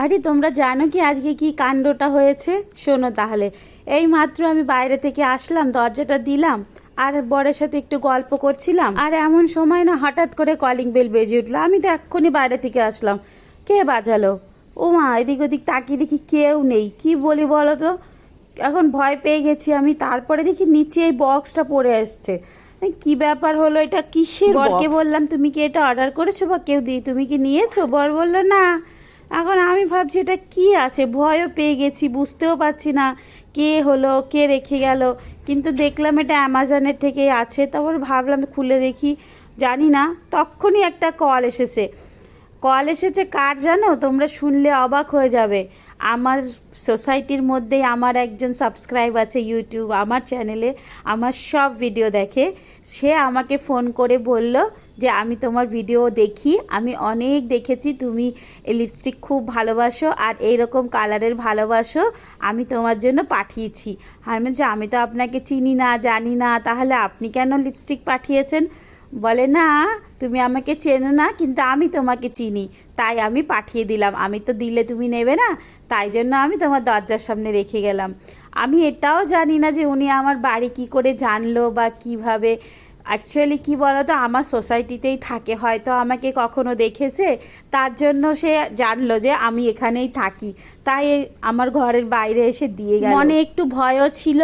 আরে তোমরা জানো কি আজকে কি কাণ্ডটা হয়েছে? শোনো তাহলে। এই মাত্র আমি বাইরে থেকে আসলাম, দরজাটা দিলাম আর বরের সাথে একটু গল্প করছিলাম, আর এমন সময় না হঠাৎ করে কলিং বেল বেজে উঠলো। আমি তো এক্ষুনি বাইরে থেকে আসলাম, কে বাজালো? ও মা, এদিক ওদিক তাকিয়ে দেখি কেউ নেই। কি বলি বলো তো, এখন ভয় পেয়ে গেছি আমি। তারপরে দেখি নিচে এই বক্সটা পড়ে আসছে। কি ব্যাপার হলো, এটা কিসের? বরকে বললাম তুমি কি এটা অর্ডার করেছো বা কেউ দিয়ে তুমি কি নিয়েছো? বর বললো না। এখন আমি ভাবছি এটা কি আছে, ভয়ও পেয়ে গেছি, বুঝতেও পারছি না কে হলো, কে রেখে গেল। কিন্তু দেখলাম এটা অ্যামাজনের থেকে আছে, তারপর ভাবলাম খুলে দেখি, জানি না। তখনই একটা কল এসেছে। কার জানো? তোমরা শুনলে অবাক হয়ে যাবে। আমার সোসাইটির মধ্যেই আমার একজন সাবস্ক্রাইব আছে ইউটিউব, আমার চ্যানেলে আমার সব ভিডিও দেখে। সে আমাকে ফোন করে বলল যে আমি তোমার ভিডিও দেখি, আমি অনেক দেখেছি, তুমি লিপস্টিক খুব ভালোবাসো আর এইরকম কালারের ভালোবাসো, আমি তোমার জন্য পাঠিয়েছি। আমি বলছি আমি তো আপনাকে চিনি না, জানি না, তাহলে আপনি কেন লিপস্টিক পাঠিয়েছেন? বলে না, তুমি আমাকে চেনো না কিন্তু আমি তোমাকে চিনি, তাই আমি পাঠিয়ে দিলাম। আমি তো দিলে তুমি নেবে না, তাই জন্য আমি তোমার দরজার সামনে রেখে গেলাম। আমি এটাও জানি না যে উনি আমার বাড়ি কি করে জানলো বা কিভাবে। অ্যাকচুয়ালি কি বলো তো, আমার সোসাইটিতেই থাকে, হয়তো আমাকে কখনো দেখেছে, তার জন্য সে জানলো যে আমি এখানেই থাকি, তাই আমার ঘরের বাইরে এসে দিয়ে গেল। মনে একটু ভয়ও ছিল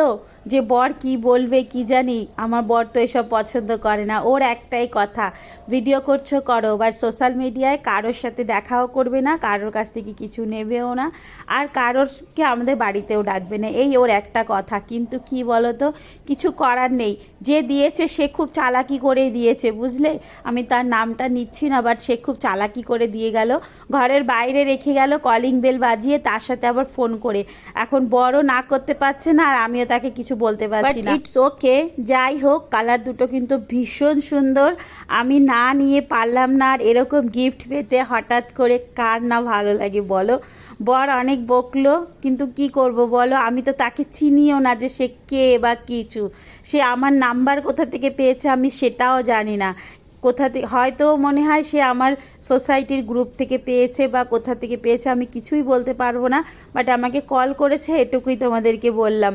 যে বর কি বলবে কি জানি। আমার বর তো এসব পছন্দ করে না, ওর একটাই কথা, ভিডিও করছো করো, বাট সোশ্যাল মিডিয়ায় কারোর সাথে দেখাও করবে না, কারোর কাছ থেকে কিছু নেবেও না, আর কারোরকে আমাদের বাড়িতেও ডাকবে না, এই ওর একটা কথা। কিন্তু কি বলো তো, কিছু করার নেই, যে দিয়েছে সে খুব চালাকি করে দিয়েছে, বুঝলে। আমি তার নামটা নিচ্ছি না, বাট সে খুব চালাকি করে দিয়ে গেল, ঘরের বাইরে রেখে গেল কলিং বেল বাজিয়ে, তার সাথে আবার ফোন করে। এখন বড় না করতে পারছে না, আর আমিও তাকে কিছু বলতে পারছি না। ইটস ওকে, যাই হোক, কালার দুটো কিন্তু ভীষণ সুন্দর। আমি না নিয়ে পারলাম না। আর এরকম গিফট পেতে হঠাৎ করে কার না ভালো লাগে বলো। বর অনেক বকলো, কিন্তু কি করব বলো, আমি তো তাকে চিনিও না যে সে কে বা কিছু। সে আমার নাম্বার কোথা থেকে পেয়েছে আমি সেটাও জানি না। কোথা থেকে, হয়তো মনে হয় সে আমার সোসাইটির গ্রুপ থেকে পেয়েছে বা কোথা থেকে পেয়েছে, আমি কিছুই বলতে পারবো না। বাট আমাকে কল করেছে, এটুকুই তোমাদেরকে বললাম।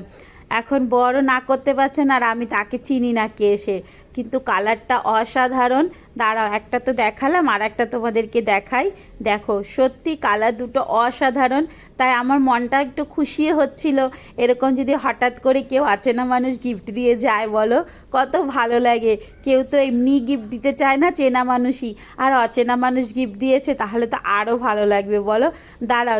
এখন বড় না করতে পারছে না, আর আমি তাকে চিনি না কে সে, কিন্তু কালারটা অসাধারণ। দাঁড়াও, একটা তো দেখালাম, আর একটা তোমাদেরকে দেখাই। দেখো, সত্যি কালার দুটো অসাধারণ। তাই আমার মনটা একটু খুশি হচ্ছিল, এরকম যদি হঠাৎ করে কেউ অচেনা মানুষ গিফট দিয়ে যায় বলো, কত ভালো লাগে। কেউ তো এমনি গিফট দিতে চায় না, চেনা মানুষই, আর অচেনা মানুষ গিফট দিয়েছে, তাহলে তো আরও ভালো লাগবে বলো। দাঁড়াও,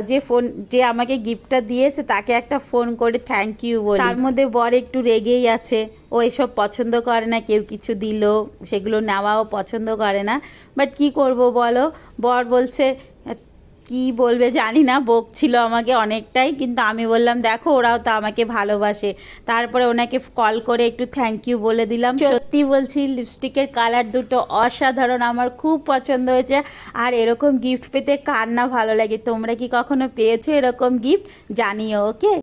যে আমাকে গিফটটা দিয়েছে তাকে একটা ফোন করে থ্যাংক ইউ বলি। তার মধ্যে বর একটু রেগেই আছে, ও এসব পছন্দ করে না, কেউ কিছু দিল সেগুলো নেওয়াও পছন্দ করে না। বাট কি করব বলো, বর বলছে, কি বলবে জানি না, বকছিল আমাকে অনেকটাই, কিন্তু আমি বললাম দেখো ওরাও তো আমাকে ভালোবাসে। তারপরে ওনাকে কল করে একটু থ্যাংক ইউ বলে দিলাম। সত্যি বলছি, লিপস্টিকের কালার দুটো অসাধারণ, আমার খুব পছন্দ হয়েছে। আর এরকম গিফট পেতে কার না ভালো লাগে? তোমরা কি কখনো পেয়েছো এরকম গিফট? জানিও, ওকে।